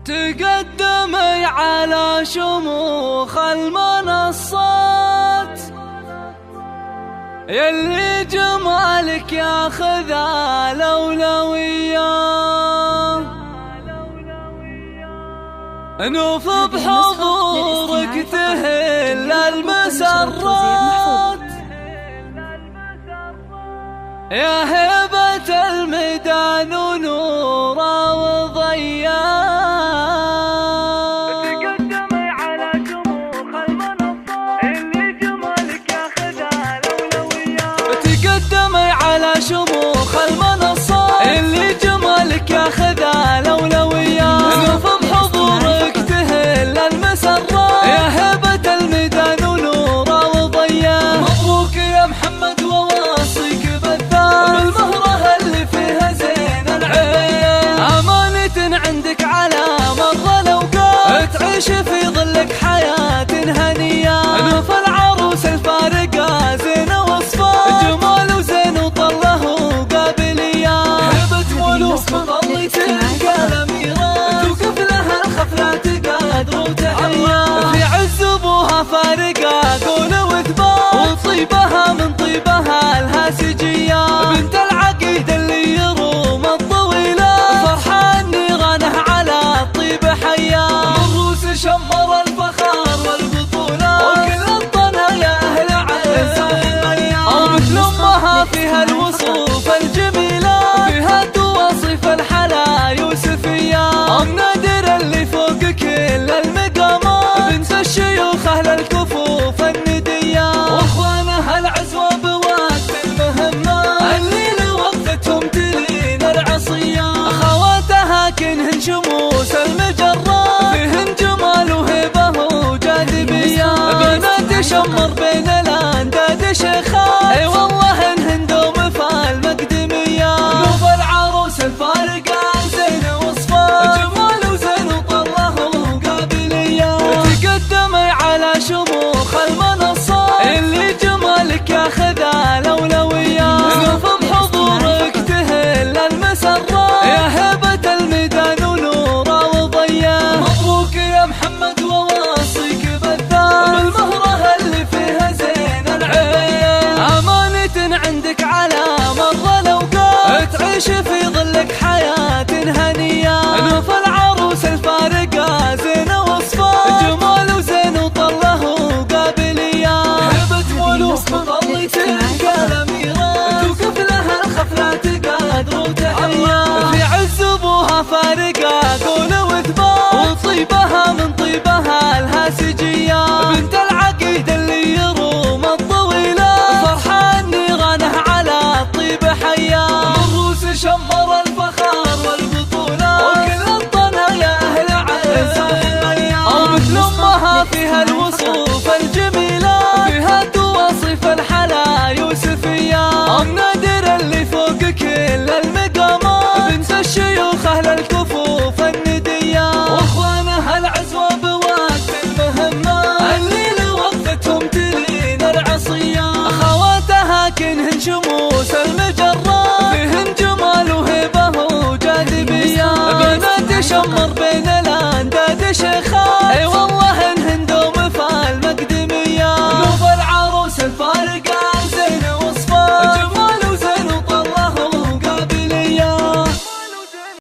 تقدمي على شموخ المنصات، يلي جمالك ياخذ الأولوية. نوف بحضورك تهل المسرات، يا هبة الميدان ونورا وضياء. تقدمي على شموخ المنصات، اللي جمالك ياخذ الأولويات. تقدمي على شموخ المنصات، اللي جمالك ياخذ الأولويات. نوف بحضورك تهل المسرات، يا هبة الميدان ونورا وضياء. مبروك يا محمد وواصيك بالمهرة اللي فيها زين العين. أمانة عندك على مر الأوقات، تعيش في ظلك حياة هنية. نوف العروس الفارقة زين وصفات، جمال وزين وطله وقابلية. هبة ملوك بظل تلك الأميرات، توقف لها الخفلات قدر وتحية. في عز أبوها فارقة قول وثبات، وطيبها من طيبها الهاسجية. بنت العقيد اللي يروم الطويلة، فرحة النيرانه على الطيب حيا. الروس شمر الفخار والبطولة، وكل الطنا يا أهل عز أو مثل أمها فيها الوصوف الجميلة، فيها تواصف الحلا يوسفية. أم نادر اللي فوق كل المقامات، بنت الشيوخ أهل الكفوف الندية. واخوانها العزوة بوقت المهمات، اللي لوقفتهم تلين العصية. اخواتها كنهن شموس المجرات، فيهن جمال وهبة وجاذبية. بنات شمر بين الانداد شيخات، اي والله انهن دوم فالمقدمية. نوف العروس الفارقة زين وصفات، جمال وزين وطله وقابلية. تقدمي على شموخ المنصات، اللي جمالك ياخذ الأولوية. نوف بحضورك تهل المسرات، يا هبة الميدان ونورا وضياء. مبروك يا محمد وواصيك بالمهرة اللي فيها زين العين. أمانة عندك على مر الأوقات، تعيش في ظلك حياة هنية. نوف العروس الفارقة زين وصفات، جمال وزين وطله وقابلية. هبة ملوك بظل تلك الأميرات، توقف لها الخفلات قدر وتحية. في عز أبوها فارقة